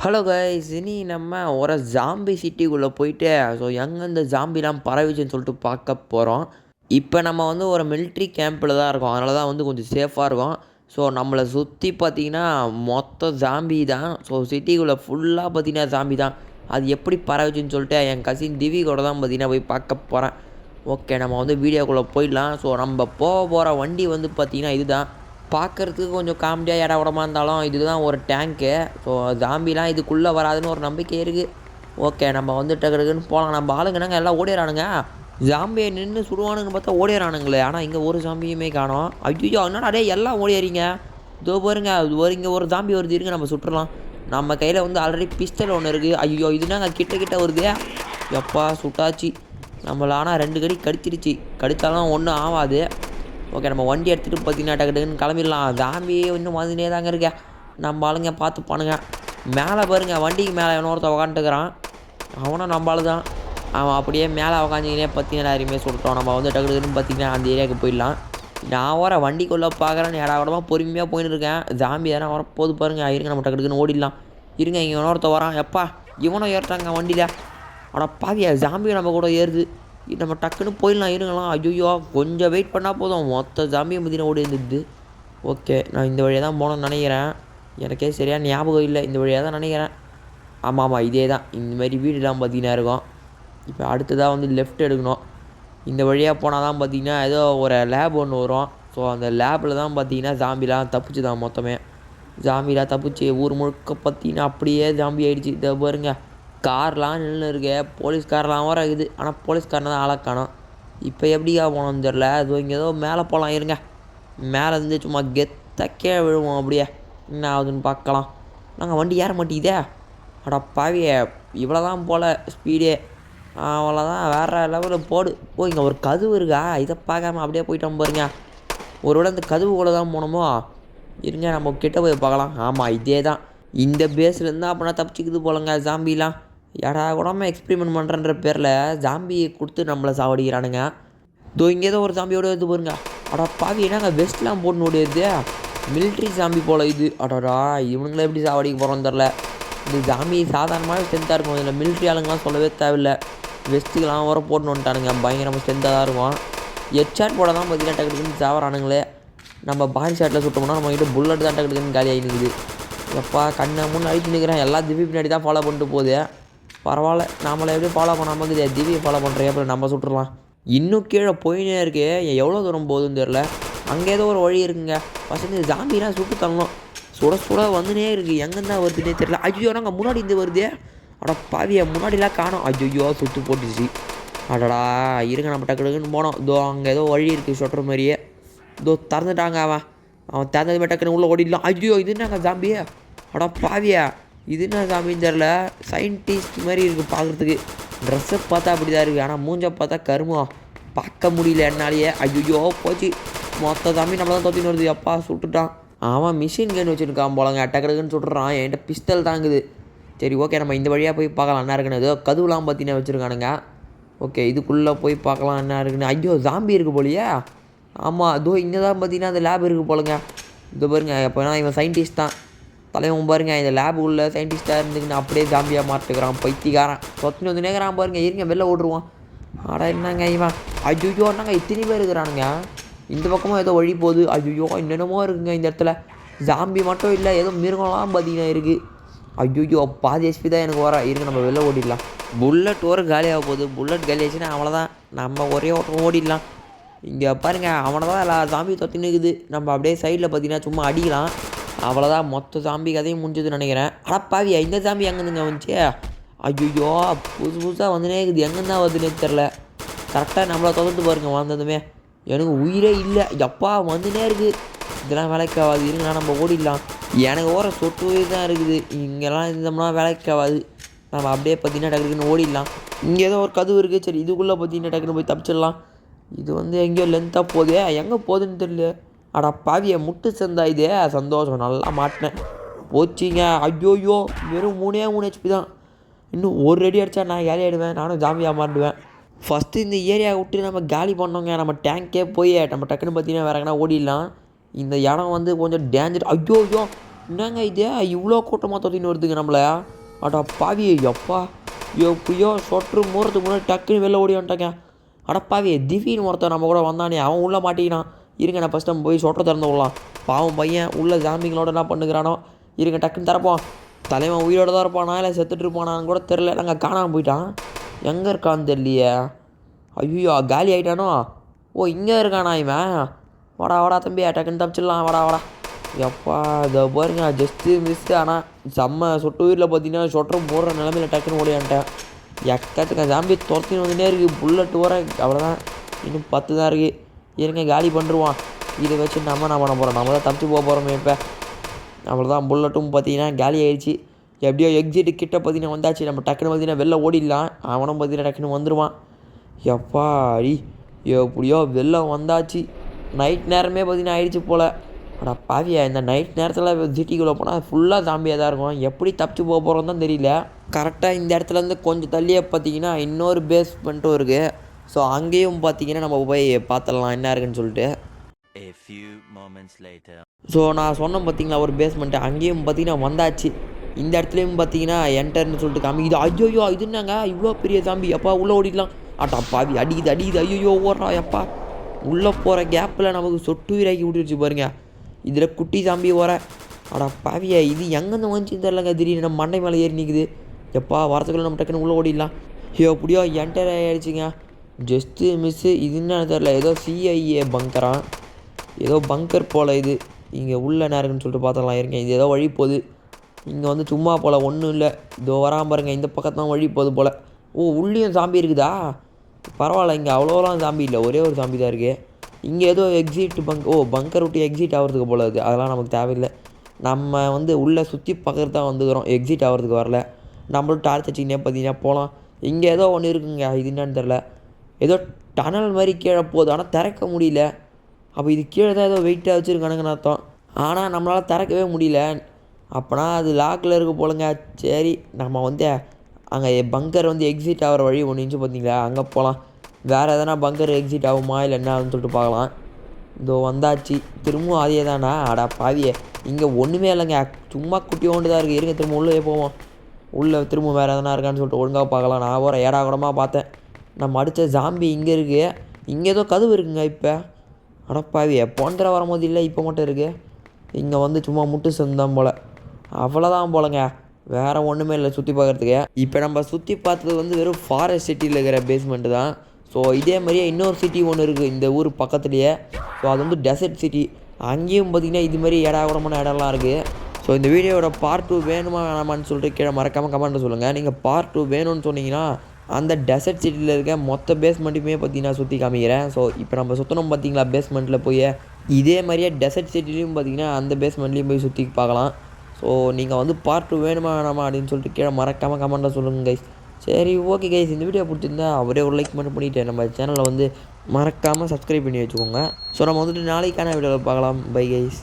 Hello guys, இனி நம்ம ஒரு ஜாம்பி சிட்டிக்குள்ளே போயிட்டு எங்கே இந்த ஜாம்பிலாம் பரவிச்சுன்னு சொல்லிட்டு பார்க்க போகிறோம். இப்போ நம்ம ஒரு மிலிட்ரி கேம்பில் தான் இருக்கோம். அதனால தான் கொஞ்சம் சேஃபாக இருக்கும். நம்மளை சுற்றி பார்த்தீங்கன்னா மொத்த ஜாம்பி தான். சிட்டிக்குள்ளே ஃபுல்லாக பார்த்தீங்கன்னா ஜாம்பி தான். அது எப்படி பரவிச்சுன்னு சொல்லிட்டு என் கசின் திவி கூட தான் பார்த்தீங்கன்னா போய் பார்க்க போகிறேன். ஓகே, நம்ம வீடியோக்குள்ளே போயிடலாம். நம்ம போகிற வண்டி பார்த்தீங்கன்னா இதுதான். பார்க்குறதுக்கு கொஞ்சம் காமெடியாக இடமா இருந்தாலும் இதுதான் ஒரு டேங்க்கு. ஜாம்பிலாம் இதுக்குள்ளே வராதுன்னு ஒரு நம்பிக்கை இருக்குது. ஓகே, நம்ம டக்குன்னு போகலாம். நம்ம ஆளுங்கனாங்க எல்லாம் ஓடிறானுங்க. ஜாம்பியை நின்று சுடுவானுங்கன்னு பார்த்தா ஓடிறானுங்களே. ஆனால் இங்கே ஒரு ஜாம்பியுமே காணோம். ஐயோ, என்னடா டே எல்லாம் ஓடிறீங்க. இதோ பாருங்க, இங்கே ஒரு ஜாம்பி வருது, இருங்க நம்ம சுட்டுறலாம். நம்ம கையில் ஆல்ரெடி பிஸ்டல் ஒன்று இருக்குது. ஐயோ, இதுனாங்க கிட்ட வருது. எப்பா சுட்டாச்சு நம்மள. ஆனால் 2 கடி கடிச்சிருச்சு. கடித்தாலும் ஒன்றும் ஆகாது. ஓகே, நம்ம வண்டி எடுத்துகிட்டு பார்த்தீங்கன்னா டக்குன்னு கிளம்பிடலாம். ஜாம்பி இன்னும் வந்துனே தாங்க இருக்க. நம்ம ஆளுங்க பார்த்துப்பானுங்க. மேலே பாருங்கள், வண்டிக்கு மேலே இன்னொருத்த உக்காந்துக்கிறான். அவனும் நம்ம ஆளு தான். அவன் அப்படியே மேலே உக்காந்துக்கினே பார்த்தீங்கன்னா யாரையுமே சொல்லிட்டோம். நம்ம டக்குன்னு பார்த்தீங்கன்னா அந்த ஏரியாவுக்கு போயிடலாம். நான் வர வண்டிக்குள்ளே பார்க்குறேன்னு இடமா பொறுமையாக போயின்னு இருக்கேன். ஜாம்பி எதனா வர போது பாருங்கள். இருங்க, நம்ம டக்குன்னு ஓடிடலாம். இருங்க, இங்கே இன்னொருத்த வரான். எப்பா இவனும் ஏறுறாங்க வண்டியில். ஆனால் பாவியா, ஜாம்பி நம்ம கூட ஏறுது. நம்ம டக்குன்னு போயிடலாம். இருங்களாம். ஐயோ, கொஞ்சம் வெயிட் பண்ணால் போதும். மொத்த ஜாம்பியை மதினா ஓடி இருந்துது. ஓகே, நான் இந்த வழியாக தான் போகணும்னு நினைக்கிறேன். எனக்கே சரியாக ஞாபகம் இல்லை. இந்த வழியாக தான் நினைக்கிறேன். ஆமாம், இதே தான். இந்தமாரி வீடுலாம் பார்த்தீங்கன்னா இருக்கும். இப்போ அடுத்ததாக லெஃப்ட் எடுக்கணும். இந்த வழியாக போனால் தான் பார்த்தீங்கன்னா ஏதோ ஒரு லேப் ஒன்று வரும். அந்த லேபில் தான் பார்த்தீங்கன்னா ஜாம்பிலாம் தப்பிச்சு தான் மொத்தமே. ஜாம்பிலாம் தப்பிச்சு ஊர் முழுக்க பார்த்தீங்கன்னா அப்படியே ஜாம்பி ஆகிடுச்சு. இதை பாருங்க, கார்லாம் நின்று இருக்கு. போலீஸ்காரெலாம் வர இருக்குது. ஆனால் போலீஸ்காரனை தான் ஆளை காணோம். இப்போ எப்படியா போனோம்னு தெரில. அது இங்கே ஏதோ மேலே போகலாம். இருங்க, மேலே இருந்து சும்மா கெத்தக்கே விழுவோம். அப்படியே என்ன ஆகுதுன்னு பார்க்கலாம். நாங்கள் வண்டி ஏற மாட்டேங்குதே. அடா பாவியே, இவ்வளோ தான் போல் ஸ்பீடே. அவ்வளோதான், வேறு லெவலில் போடு. இங்கே ஒரு கதவு இருக்கா? இதை பார்க்காம அப்படியே போயிட்டோம் பாருங்க. ஒருவேளை இந்த கதவுக்குள்ளே தான் போனோமோ. இருங்க, நம்ம கிட்ட போய் பார்க்கலாம். ஆமாம், இதே தான். இந்த பேஸ்லேருந்து அப்படின்னா தப்பிச்சிக்குது போலங்க ஜாம்பிலாம். ஏடா கூடாமல் எக்ஸ்பிரிமெண்ட் பண்ணுறன்ற பேரில் ஜாம்பியை கொடுத்து நம்மளை சாவடிக்கிறானுங்க. இங்கே ஏதோ ஒரு ஜாம்பியோட இது பாருங்க. அடா பாவி, என்னங்க வெஸ்ட்லாம் போட்டு ஓடிடுது. மிலிட்ரி ஜாம்பி போல் இது. அடடா, இவனுங்களே எப்படி சாவடிக்க போகிறோன்னு தெரில. இந்த ஜாம்பி சாதாரணமாகவே ஸ்ட்ரென்த்தாக இருக்கும். இதில் மிலிட்ரி ஆளுங்கலாம் சொல்லவே தேவையில்லை. வெஸ்ட்டுக்கெலாம் வர போட்டுன்னு வந்துட்டானுங்க. பயங்கரமாக ஸ்ட்ரென்த்தாக தான் இருக்கும். ஹெட்ஷாட் போட தான் பார்த்தீங்கன்னா டக்குன்னு சாவறானுங்களே. நம்ம பாடி ஷாட்டில் சுட்டோம்னா நம்மகிட்ட புல்லட் தான் டக்குன்னு காலி ஆகினுக்குது. எப்பா கண்ணை முன்னே அழிச்சு நிற்கிறேன். எல்லாம் திவி பின்னாடி தான் ஃபாலோ பண்ணிட்டு போகுது. பரவாயில்ல, நம்மளை எப்படி ஃபாலோ பண்ணாமல் இருக்குது. திவியை ஃபாலோ பண்ணுறேன். அப்புறம் நம்ம சுட்டுடலாம். இன்னும் கீழே போயினே இருக்கு. எவ்வளோ தூரம் போகுதுன்னு தெரில. அங்கே ஏதோ ஒரு வழி இருக்குங்க. ஃபஸ்ட்டு இந்த ஜாம்பிலாம் சுட்டு தள்ளணும். சுட வந்துனே இருக்குது. எங்கேருந்தா வருதுன்னே தெரில. ஐயோ, நாங்கள் முன்னாடி இருந்து வருதே. அடா பாவியை, முன்னாடிலாம் காணோம். ஐயோ, சுட்டு போட்டுச்சு. அடடா, இருங்க, நம்ம டக்குன்னு போனோம். அங்கே ஏதோ வழி இருக்குது சொட்டுற மாதிரியே. திறந்துட்டாங்க. அவன் திறந்தது டக்குன்னு உள்ளே ஓடிடலாம். ஐயோ, இது என்னங்க ஜாம்பியே. அடா பாவியா, இது என்ன ஜாம்பின்னு தெரில. சயின்டிஸ்ட் மாதிரி இருக்குது பார்க்குறதுக்கு. ட்ரெஸ்ஸை பார்த்தா அப்படி தான் இருக்குது. ஆனால் மூஞ்சை பார்த்தா கருமம். பார்க்க முடியல என்னாலேயே. ஐயோ போச்சு, மொத்த ஜாம்பி நம்ம தான் தொத்தின்னு வருது. எப்பா சுட்டுட்டான். அவன் மிஷின் கன் வச்சுருக்கான் போலங்க. டக்குன்னு சுட்டுறான். என்கிட்ட பிஸ்டல் தாங்குது. சரி, ஓகே, நம்ம இந்த வழியாக போய் பார்க்கலாம் என்ன இருக்குன்னு. ஏதோ கதுவெலாம் பார்த்தீங்கன்னா வச்சுருக்கானுங்க. ஓகே, இதுக்குள்ளே போய் பார்க்கலாம் என்ன இருக்குன்னு. ஐயோ, ஜாம்பி இருக்குது போலியே. ஆமாம், இங்கே தான் பார்த்தீங்கன்னா அந்த லேப் இருக்குது போலங்க. இது பாருங்க, எப்போனா இவன் சயின்டிஸ்ட் தான் தலைவன் பாருங்க. இந்த லேபு உள்ள சயின்டிஸ்ட்டாக இருந்துக்குன்னு அப்படியே ஜாம்பியாக மாட்டுக்கிறான். பைத்தியக்காரன் சொத்துன்னு வந்து நேக்கிறான் பாருங்க. இருங்க, வெளில ஓடுருவான். ஆடா என்னங்க இவன். ஐயோ, என்னங்க இத்தனை பேர் இருக்கிறானுங்க. இந்த பக்கமும் ஏதோ வழி போகுது. ஐயோ, என்னென்னமோ இருக்குங்க இந்த இடத்துல. ஜாம்பி மட்டும் இல்லை, ஏதோ மிருகம்லாம் பார்த்தீங்கன்னா இருக்குது. ஐயோ, பாதி எஸ்பி தான் எனக்கு வர. இருங்க, நம்ம வெளில ஓடிடலாம். புல்லட் ஒரு காலியாக போகுது. புல்லட் காலி ஆச்சுன்னா அவ்வளோதான், நம்ம ஒரே ஓட்டம் ஓடிடலாம். இங்கே பாருங்கள், அவனை தான் எல்லா ஜாம்பி தொத்தின்னு இருக்குது. நம்ம அப்படியே சைடில் பார்த்தீங்கன்னா சும்மா அடிக்கலாம். அவ்வளோதான், மொத்த ஜாம்பி கதையும் முடிஞ்சதுன்னு நினைக்கிறேன். பாவியா, இந்த ஜாம்பி எங்கேருந்துங்க வந்துச்சு. ஐயோ, புதுசாக வந்துனே இருக்குது. எங்கேருந்தா வருதுன்னே தெரில. கரெக்டாக நம்மளை தொடர்ந்து பாருங்க. வந்ததுமே எனக்கு உயிரே இல்லை. எப்பா வந்துனே இருக்குது. இதெல்லாம் வேலைக்கு ஆகாது. இருங்களா, நம்ம ஓடிடலாம். எனக்கு ஓர சொட்டு உயிர் தான் இருக்குது. இங்கெல்லாம் இருந்தோம்னா வேலைக்கு ஆகாது. நம்ம அப்படியே பார்த்தீங்கன்னா டக்குன்னு ஓடிடலாம். இங்கே ஏதோ ஒரு கதவு இருக்குது. சரி, இதுக்குள்ளே பார்த்தீங்கன்னா டக்குன்னு போய் தப்பிச்சிடலாம். இது எங்கேயோ லென்த்தாக போகுது. எங்கே போகுதுன்னு தெரியல. அடா பாவியை, முட்டு சந்தா இதே. சந்தோஷம், நல்லா மாட்டினேன். போச்சிங்க. ஐயோயோ, வெறும் 3 HP தான். இன்னும் ஒரு ரெடி அடித்தா நான் காலி ஆகிடுவேன். நானும் ஜாம்பியாக மாறிடுவேன். ஃபஸ்ட்டு இந்த ஏரியாவை விட்டு நம்ம காலி பண்ணோங்க. நம்ம டேங்கே போய் நம்ம டக்குன்னு பார்த்தீங்கன்னா வேறு எங்கன்னா ஓடிடலாம். இந்த இடம் கொஞ்சம் டேஞ்சர். ஐயோயோ, என்னங்க இது இவ்வளோ கூட்டமாக தொத்தின்னு வருதுங்க நம்மள. அடா பாவி எப்பா எப்படியோ சொட்டு மூறதுக்கு முன்னாடி டக்குன்னு வெளில ஓடி வந்துட்டாங்க. அடப்பாவி திடீர்னு ஒருத்தன் நம்ம கூட வந்தானே அவன் உள்ளே மாட்டிக்கினான். இருங்க நான் ஃபஸ்ட்டு நம்ம போய் சொட்டை திறந்து விடலாம். பாவம் பையன் உள்ள ஜாம்பிங்களோட என்ன பண்ணுகிறானோ. இருங்க டக்குன்னு தரப்போம். தலைவன் உயிரோடு தான் இருப்பானா இல்லை செத்துட்டு இருப்பானான்னு கூட தெரில. நாங்கள் காணாமல் போயிட்டான். எங்கே இருக்கான்னு தெரியலையே. ஐயோ காலி ஆகிட்டானோ. ஓ இங்கே இருக்கானா இவன். வாடா வாடா தம்பி டக்குன்னு தப்பிச்சிடலாம். வாடா வாடா எப்பா இதை பாருங்க ஜஸ்ட்டு மிஸ்ஸு. ஆனால் செம்ம சொட்டு உயிரில் பார்த்தீங்கன்னா சொட்டரும் போடுற நிலமையில டக்குன்னு ஓடியான்ட்டேன். எக்கத்துக்கு ஜாம்பி துரத்தின்னு வந்துட்டே இருக்குது. புல்லட்டு வர அவ்வளோதான். இன்னும் 10 தான் இருக்குது. இருங்க காலி பண்ணிருவான். இதை வச்சு நம்ம என்ன பண்ண போகிறோம். நம்ம தான் தப்பிச்சு போக போகிறோமே இப்போ. அவ்வளோதான் புல்லட்டும் பார்த்தீங்கன்னா காலி ஆகிடுச்சு. எப்படியோ எக்ஸிட்டு கிட்ட பார்த்தீங்கன்னா வந்தாச்சு. நம்ம டக்குன்னு பார்த்தீங்கன்னா வெளில ஓடிடலாம். அவனும் பார்த்தீங்கன்னா டக்குன்னு வந்துடுவான். எப்பா அடி எப்படியோ வெளில வந்தாச்சு. நைட் நேரமே பார்த்தீங்கன்னா ஆயிடுச்சு போல். ஆனால் பாவியா இந்த நைட் நேரத்தில் சிட்டிக்குள்ளே போனால் ஃபுல்லாக ஜாம்பியாக தான் இருக்கும். எப்படி தப்பிச்சு போக போகிறோம் தான் தெரியல. கரெக்டாக இந்த இடத்துலேருந்து கொஞ்சம் தள்ளியே பார்த்தீங்கன்னா இன்னொரு பேஸ்மெண்ட்டும் இருக்குது. ஸோ அங்கேயும் பார்த்தீங்கன்னா நம்ம போய் பார்த்துடலாம் என்ன இருக்குன்னு சொல்லிட்டு. ஸோ நான் சொன்னேன் பார்த்தீங்களா ஒரு பேஸ்மெண்ட்டு அங்கேயும் பார்த்தீங்கன்னா வந்தாச்சு. இந்த இடத்துலையும் பார்த்தீங்கன்னா என்டர்னு சொல்லிட்டு காமிக்குது. ஐயோ இது என்னங்க இவ்வளோ பெரிய ஜாம்பி எப்பா உள்ளே ஓடிடலாம். ஆட்டா பாவி அடிக்குது ஐயோ ஓடுறா எப்பா. உள்ளே போகிற கேப்பில் நமக்கு சொட்டு உயிராக்கி விட்டுருச்சு பாருங்க. இதில் குட்டி ஜாம்பி வர. அடா பாவியா இது எங்கேருந்து வந்துச்சுன்னு தெரிலங்க. திடீர்னு நம்ம மண்டை மேலே ஏறி நிற்குது. எப்பா வரத்துக்குள்ளே நம்ம டக்குன்னு உள்ளே ஓடிடலாம். எப்படியோ என்டர் ஆகிடுச்சிங்க. Just miss. இது என்னன்னு தெரில. ஏதோ CIA பங்கரான் ஏதோ பங்கர் போல் இது. இங்கே உள்ள என்ன இருக்குன்னு சொல்லிட்டு பார்த்துக்கலாம். இருங்க இது ஏதோ வழி போகுது. இங்கே வந்து சும்மா போல் ஒன்றும் இல்லை. இதோ வராமல் பாருங்க இந்த பக்கத்து தான் வழி போகுது போல். ஓ உள்ளேயும் ஜாம்பி இருக்குதா. பரவாயில்ல இங்கே அவ்வளோலாம் ஜாம்பி இல்லை. ஒரே ஒரு ஜாம்பி தான் இருக்குது. இங்கே ஏதோ எக்ஸிட் பங்கர் விட்டு எக்ஸிட் ஆகிறதுக்கு போல இருக்குது. அதெல்லாம் நமக்கு தேவையில்லை. நம்ம வந்து உள்ளே சுற்றி பக்கத்து தான் வந்துக்கிறோம். எக்ஸிட் ஆகிறதுக்கு வரல. நம்மளும் டார்ச் வச்சிங்கன்னே பார்த்தீங்கன்னா போகலாம். இங்கே ஏதோ ஒன்று இருக்குங்க. இது என்னன்னு தெரில. ஏதோ டனல் மாதிரி கீழே போகுது. ஆனால் திறக்க முடியல. அப்போ இது கீழே தான் ஏதோ வெயிட்டாக வச்சுருக்கானுங்கன்னு அர்த்தம். ஆனால் நம்மளால் திறக்கவே முடியல. அப்போனா அது லாக்கில் இருக்க போலங்க. சரி நம்ம வந்து அங்கே பங்கர் வந்து எக்ஸிட் ஆகிற வழி ஒன்று இருந்துச்சு பார்த்தீங்களா அங்கே போகலாம். வேறு எதனா பங்கர் எக்ஸிட் ஆகுமா இல்லை என்ன ஆகுதுன்னு சொல்லிட்டு பார்க்கலாம். இதோ வந்தாச்சு. திரும்பவும் அதே தானா. அடா பாவியே இங்கே ஒன்றுமே இல்லைங்க. சும்மா குட்டி ஒன்று தான் இருக்குது. இருங்க திரும்ப உள்ளே போவோம். உள்ளே திரும்ப வேறு எதனா இருக்கான்னு சொல்லிட்டு ஒழுங்காக பார்க்கலாம். நான் ஒரு ஏடா கூடமாக பார்த்தேன். நம்ம அடித்த ஜாம்பி இங்கே இருக்குது. இங்கே ஏதோ கதவு இருக்குங்க இப்போ. அடப்பாவியே போன்ற வரும்போது இல்லை இப்போ மட்டும் இருக்குது. இங்கே வந்து சும்மா முட்டு சந்தான் போல். அவ்வளோதான் போலங்க. வேறு ஒன்றுமே இல்லை சுற்றி பார்க்குறதுக்கு. இப்போ நம்ம சுற்றி பார்த்தது வந்து வெறும் ஃபாரஸ்ட் சிட்டியில் இருக்கிற பேஸ்மெண்ட்டு தான். ஸோ இதே மாதிரியே இன்னொரு சிட்டி ஒன்று இருக்குது இந்த ஊர் பக்கத்துலேயே. ஸோ அது வந்து டெசர்ட் சிட்டி. அங்கேயும் பார்த்திங்கன்னா இதுமாரி இடமான இடம்லாம் இருக்குது. ஸோ இந்த வீடியோவோட பார்ட் 2 வேணுமா வேணாமான்னு சொல்லிட்டு கீழே மறக்காமல் கமெண்ட்டில் சொல்லுங்கள். நீங்கள் பார்ட் 2 வேணும்னு சொன்னீங்கன்னா அந்த டெசர்ட் சிட்டியில் இருக்க மொத்த பேஸ்மெண்ட்டுமே பார்த்தீங்கன்னா சுற்றி காமிக்கிறேன். ஸோ இப்போ நம்ம சுற்றணும் பார்த்தீங்களா பேஸ்மெண்ட்டில் போய். இதே மாதிரியே டெசர்ட் சிட்டிலையும் பார்த்தீங்கன்னா அந்த பேஸ்மெண்ட்லேயும் போய் சுற்றி பார்க்கலாம். ஸோ நீங்கள் வந்து பார்ட் 2 வேணுமா வேணாமா அப்படின்னு சொல்லிட்டு கீழே மறக்காமல் கமெண்ட்டில் சொல்லுங்கள் கைஸ். சரி ஓகே கைஸ் இந்த வீடியோ பிடிச்சிருந்தா அவரே ஒரு லைக் மட்டும் பண்ணிவிட்டு நம்ம சேனலை வந்து மறக்காமல் சப்ஸ்கிரைப் பண்ணி வச்சுக்கோங்க. ஸோ நம்ம வந்துட்டு நாளைக்கான வீடியோவில் பார்க்கலாம். Bye guys.